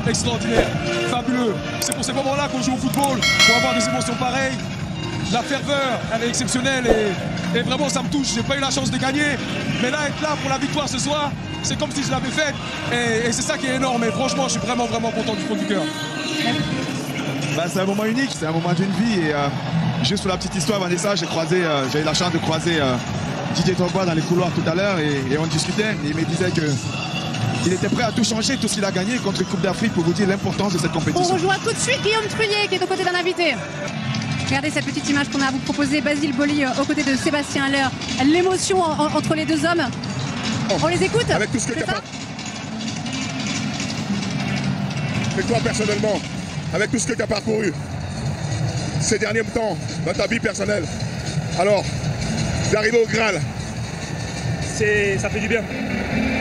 extraordinaire, fabuleux. C'est pour ces moments-là qu'on joue au football, pour avoir des émotions pareilles. La ferveur, elle est exceptionnelle et vraiment ça me touche. J'ai pas eu la chance de gagner, mais là, être là pour la victoire ce soir, c'est comme si je l'avais faite et c'est ça qui est énorme. Et franchement, je suis vraiment content du fond du cœur. Bah, c'est un moment unique, c'est un moment d'une vie et juste pour la petite histoire, Vanessa, j'ai eu la chance de croiser Didier Drogba dans les couloirs tout à l'heure et on discutait et il me disait qu'il était prêt à tout changer, tout ce qu'il a gagné contre une Coupe d'Afrique pour vous dire l'importance de cette compétition. On rejoint tout de suite Guillaume Truyer qui est aux côtés d'un invité. Regardez cette petite image qu'on a à vous proposer, Basile Boli aux côtés de Sébastien Haller. L'émotion entre les deux hommes. On les écoute? Avec tout ce que tu as fait. Et toi personnellement, avec tout ce que tu as parcouru ces derniers temps dans ta vie personnelle, alors d'arriver au Graal, ça fait du bien.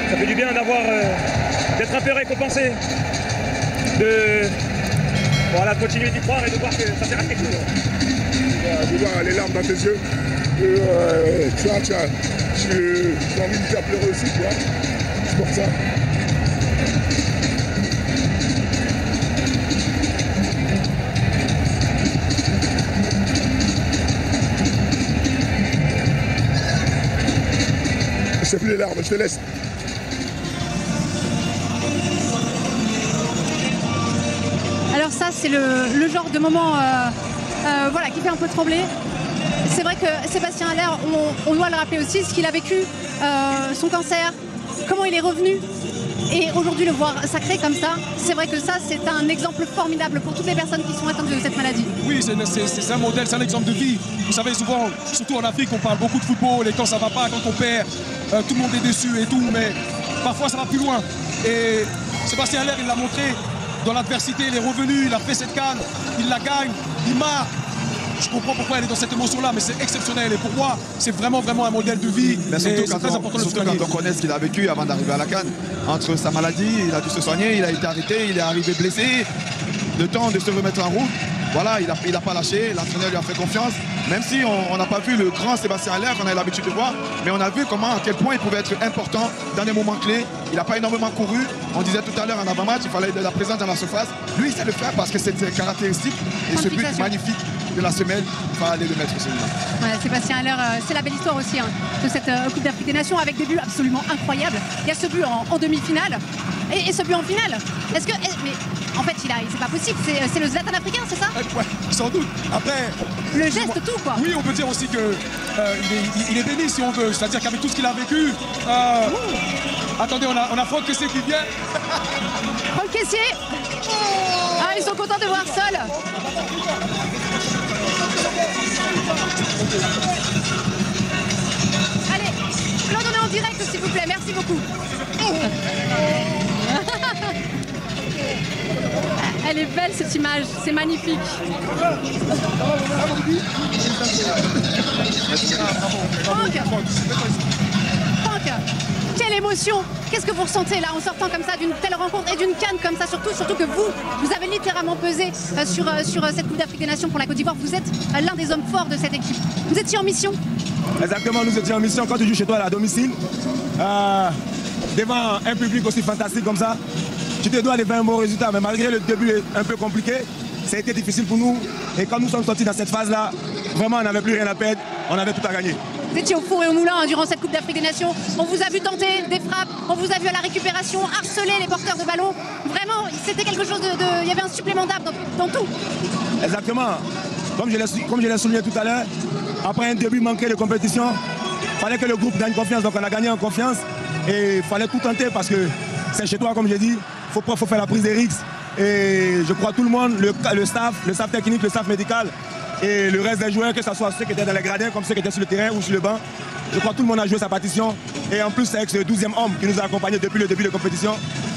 Ça fait du bien d'être un peu récompensé, de continuer d'y croire et de voir que ça sert à quelque chose. De voir les larmes dans tes yeux, tu as envie de faire pleurer aussi, tu vois. C'est pour ça. C'est plus les larmes, je te laisse. Alors ça, c'est le genre de moment voilà, qui fait un peu trembler. C'est vrai que Sébastien Haller, on doit le rappeler aussi, ce qu'il a vécu, son cancer, comment il est revenu. Et aujourd'hui, le voir sacré comme ça, c'est vrai que ça, c'est un exemple formidable pour toutes les personnes qui sont atteintes de cette maladie. Oui, c'est un modèle, c'est un exemple de vie. Vous savez, souvent, surtout en Afrique, on parle beaucoup de football et quand ça va pas, quand on perd, tout le monde est déçu et tout, mais parfois ça va plus loin. Et Sébastien Haller, il l'a montré, dans l'adversité, il est revenu, il a fait cette canne, il la gagne, il marque. Je comprends pourquoi elle est dans cette émotion-là, mais c'est exceptionnel. Et pour moi, c'est vraiment un modèle de vie. Mais surtout quand on connaît ce qu'il a vécu avant d'arriver à la CAN. Entre sa maladie, il a dû se soigner, il a été arrêté, il est arrivé blessé. Le temps de se remettre en route. Voilà, il n'a pas lâché, l'entraîneur lui a fait confiance. Même si on n'a pas vu le grand Sébastien Haller qu'on a l'habitude de voir, mais on a vu à quel point il pouvait être important dans des moments clés. Il n'a pas énormément couru. On disait tout à l'heure en avant-match, il fallait de la présence dans la surface. Lui, il sait le faire parce que c'est caractéristique. Et ce but magnifique de la semaine, il fallait le mettre celui-là. Ouais, Sébastien Haller, c'est la belle histoire aussi de cette Coupe d'Afrique des Nations avec des buts absolument incroyables. Il y a ce but en demi-finale et ce but en finale. Mais en fait, c'est pas possible, c'est le Zlatan africain, c'est ça? Ouais, sans doute. Après, le geste, tout quoi. Oui, on peut dire aussi que il est béni si on veut. C'est-à-dire qu'avec tout ce qu'il a vécu. Attendez, on a Franck Kessié qui vient. Franck Kessié. Ah, ils sont contents de voir Sol. Allez, Claude, on est en direct s'il vous plaît, merci beaucoup. Elle est belle cette image, c'est magnifique. Franck, quelle émotion! Qu'est-ce que vous ressentez là en sortant comme ça d'une telle rencontre et d'une canne comme ça, surtout que vous avez littéralement pesé sur cette Coupe d'Afrique des Nations pour la Côte d'Ivoire. Vous êtes l'un des hommes forts de cette équipe. Vous étiez en mission? Exactement, nous étions en mission. Quand tu joues chez toi à domicile, devant un public aussi fantastique comme ça, tu te dois de faire un bon résultat. Mais malgré le début un peu compliqué, ça a été difficile pour nous. Et quand nous sommes sortis dans cette phase-là, vraiment on n'avait plus rien à perdre, on avait tout à gagner. Vous étiez au four et au moulin durant cette Coupe d'Afrique des Nations. On vous a vu tenter des frappes, on vous a vu à la récupération, harceler les porteurs de ballon. Vraiment, c'était quelque chose il y avait un supplément d'âme dans tout. Exactement. Comme je l'ai souligné tout à l'heure, après un début manqué de compétition, il fallait que le groupe gagne confiance. Donc on a gagné en confiance et il fallait tout tenter parce que c'est chez toi, comme j'ai dit. Il faut faire la prise des risques. Et je crois tout le monde, le staff technique, le staff médical et le reste des joueurs, que ce soit ceux qui étaient dans les gradins, comme ceux qui étaient sur le terrain ou sur le banc. Je crois que tout le monde a joué sa partition. Et en plus, c'est avec ce 12e homme qui nous a accompagnés depuis le début de la compétition.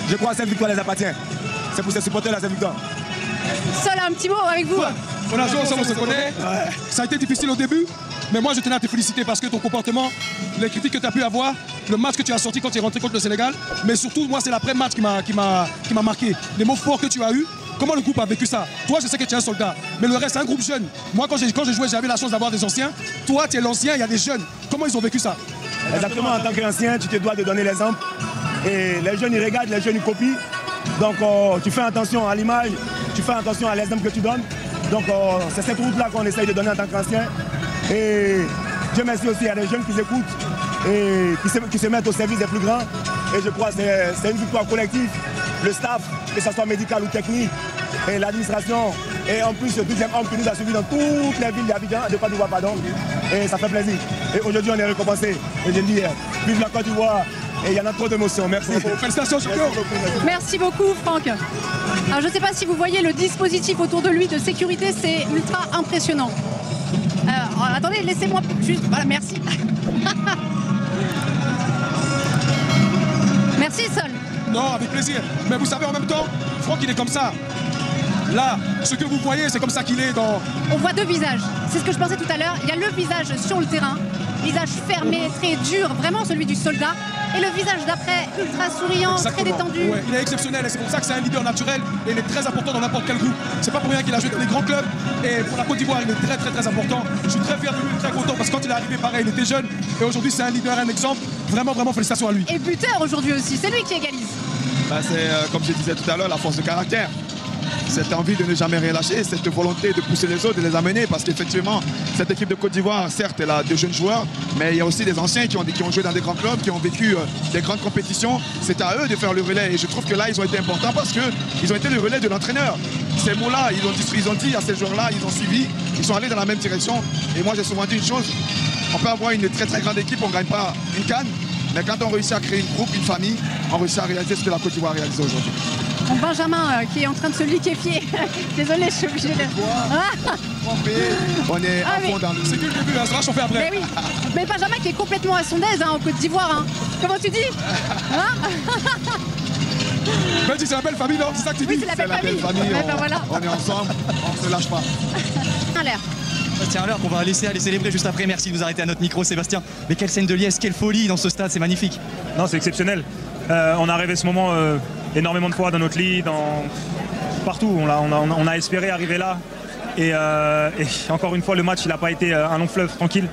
Je crois que cette victoire les appartient. C'est pour ces supporters là cette victoire. Sol, un petit mot avec vous. On a joué ensemble, on se connaît. Ouais. Ça a été difficile au début, mais moi je tenais à te féliciter parce que ton comportement, les critiques que tu as pu avoir, le match que tu as sorti quand tu es rentré contre le Sénégal, mais surtout moi c'est l'après-match qui m'a marqué. Les mots forts que tu as eus, comment le groupe a vécu ça? Toi je sais que tu es un soldat, mais le reste c'est un groupe jeune. Moi quand j'ai joué j'avais la chance d'avoir des anciens. Toi tu es l'ancien, il y a des jeunes. Comment ils ont vécu ça? Exactement, en tant qu'ancien tu te dois de donner l'exemple. Et les jeunes ils regardent, les jeunes ils copient. Donc tu fais attention à l'image, tu fais attention à l'exemple que tu donnes. Donc c'est cette route-là qu'on essaye de donner en tant qu'ancien. Et Dieu merci aussi, il y a des jeunes qui écoutent et qui se mettent au service des plus grands. Et je crois que c'est une victoire collective. Le staff, que ce soit médical ou technique, et l'administration, et en plus le 12e homme qui nous a suivis dans toutes les villes d'Abidjan, de Côte d'Ivoire, pardon. Et ça fait plaisir. Et aujourd'hui, on est récompensé. Et je dis, vive la Côte d'Ivoire. Et il y en a trop d'émotions. Merci. Félicitations, Merci beaucoup, Franck. Alors, je ne sais pas si vous voyez le dispositif autour de lui de sécurité, c'est ultra impressionnant. Attendez, laissez-moi juste... Voilà, merci. Merci, Sol. Non, avec plaisir. Mais vous savez, en même temps, Franck, il est comme ça. Là, ce que vous voyez, c'est comme ça qu'il est dans... On voit deux visages. C'est ce que je pensais tout à l'heure. Il y a le visage sur le terrain, visage fermé, très dur, vraiment celui du soldat. Et le visage d'après, ultra souriant, très détendu. Ouais, il est exceptionnel et c'est pour ça que c'est un leader naturel et il est très important dans n'importe quel groupe. C'est pas pour rien qu'il a joué dans les grands clubs et pour la Côte d'Ivoire, il est très important. Je suis très fier de lui, très content parce que quand il est arrivé, pareil, il était jeune et aujourd'hui c'est un leader, un exemple. Vraiment félicitations à lui. Et buteur aujourd'hui aussi, c'est lui qui égalise. C'est comme je disais tout à l'heure, la force de caractère. Cette envie de ne jamais rien lâcher, cette volonté de pousser les autres, de les amener, parce qu'effectivement, cette équipe de Côte d'Ivoire, certes, elle a de jeunes joueurs, mais il y a aussi des anciens qui ont joué dans des grands clubs, qui ont vécu des grandes compétitions. C'est à eux de faire le relais. Et je trouve que là, ils ont été importants parce qu'ils ont été le relais de l'entraîneur. Ces mots-là, ils ont dit à ces joueurs-là, ils ont suivi, ils sont allés dans la même direction. Et moi, j'ai souvent dit une chose, on peut avoir une très grande équipe, on ne gagne pas une CAN, mais quand on réussit à créer une groupe, une famille, on réussit à réaliser ce que la Côte d'Ivoire a réalisé aujourd'hui. Benjamin qui est en train de se liquéfier. Désolé, je suis obligée de... On est à fond dans le... C'est que le début, ça va chauffer après. Mais oui, mais Benjamin qui est complètement à son aise en Côte d'Ivoire. Comment tu dis Ben, c'est la belle famille, non? C'est ça que tu dis? Oui, c'est la belle famille. Voilà. On est ensemble, on ne se lâche pas. Sébastien Haller qu'on va laisser aller célébrer juste après. Merci de nous arrêter à notre micro, Sébastien. Mais quelle scène de liesse, quelle folie dans ce stade, c'est magnifique. Non, c'est exceptionnel. On a rêvé ce moment énormément de fois dans notre lit, partout. On a espéré arriver là. Et encore une fois, le match, il n'a pas été un long fleuve tranquille.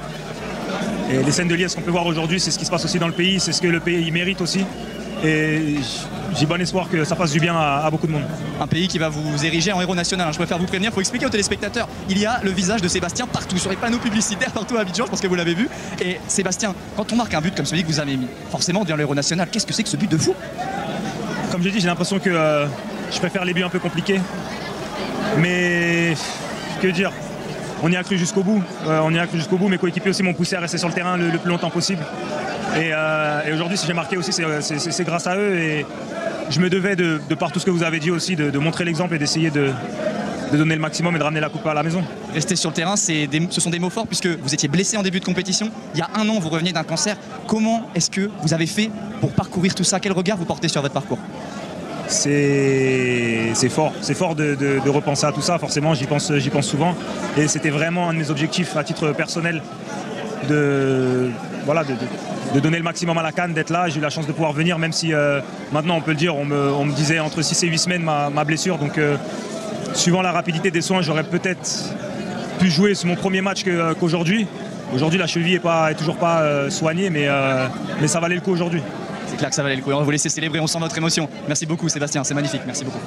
Et les scènes de liesse qu'on peut voir aujourd'hui, c'est ce qui se passe aussi dans le pays, c'est ce que le pays mérite aussi. Et j'ai bon espoir que ça fasse du bien à beaucoup de monde. Un pays qui va vous ériger en héros national. Je préfère vous prévenir, il faut expliquer aux téléspectateurs. Il y a le visage de Sébastien partout, sur les panneaux publicitaires, partout à Abidjan, je pense que vous l'avez vu. Et Sébastien, quand on marque un but comme celui que vous avez mis, forcément on devient l'héros national. Qu'est-ce que c'est que ce but de fou? Comme j'ai dit, j'ai l'impression que je préfère les buts un peu compliqués. Mais que dire, on y a cru jusqu'au bout. Mes coéquipiers aussi m'ont poussé à rester sur le terrain le plus longtemps possible. Et aujourd'hui, si j'ai marqué aussi, c'est grâce à eux. Et je me devais, de par tout ce que vous avez dit aussi, de montrer l'exemple et d'essayer de donner le maximum et de ramener la coupe à la maison. Rester sur le terrain, ce sont des mots forts puisque vous étiez blessé en début de compétition. Il y a un an, vous reveniez d'un cancer. Comment est-ce que vous avez fait pour parcourir tout ça? Quel regard vous portez sur votre parcours? C'est fort de repenser à tout ça, forcément, j'y pense souvent. Et c'était vraiment un de mes objectifs à titre personnel de donner le maximum à la CAN, d'être là. J'ai eu la chance de pouvoir venir, même si maintenant on peut le dire, on me disait entre 6 et 8 semaines ma blessure. Donc suivant la rapidité des soins, j'aurais peut-être pu jouer sur mon premier match qu'aujourd'hui. Aujourd'hui, la cheville est toujours pas soignée, mais ça valait le coup aujourd'hui. C'est clair que ça valait le coup. On va vous laisser célébrer, on sent votre émotion. Merci beaucoup Sébastien, c'est magnifique, merci beaucoup.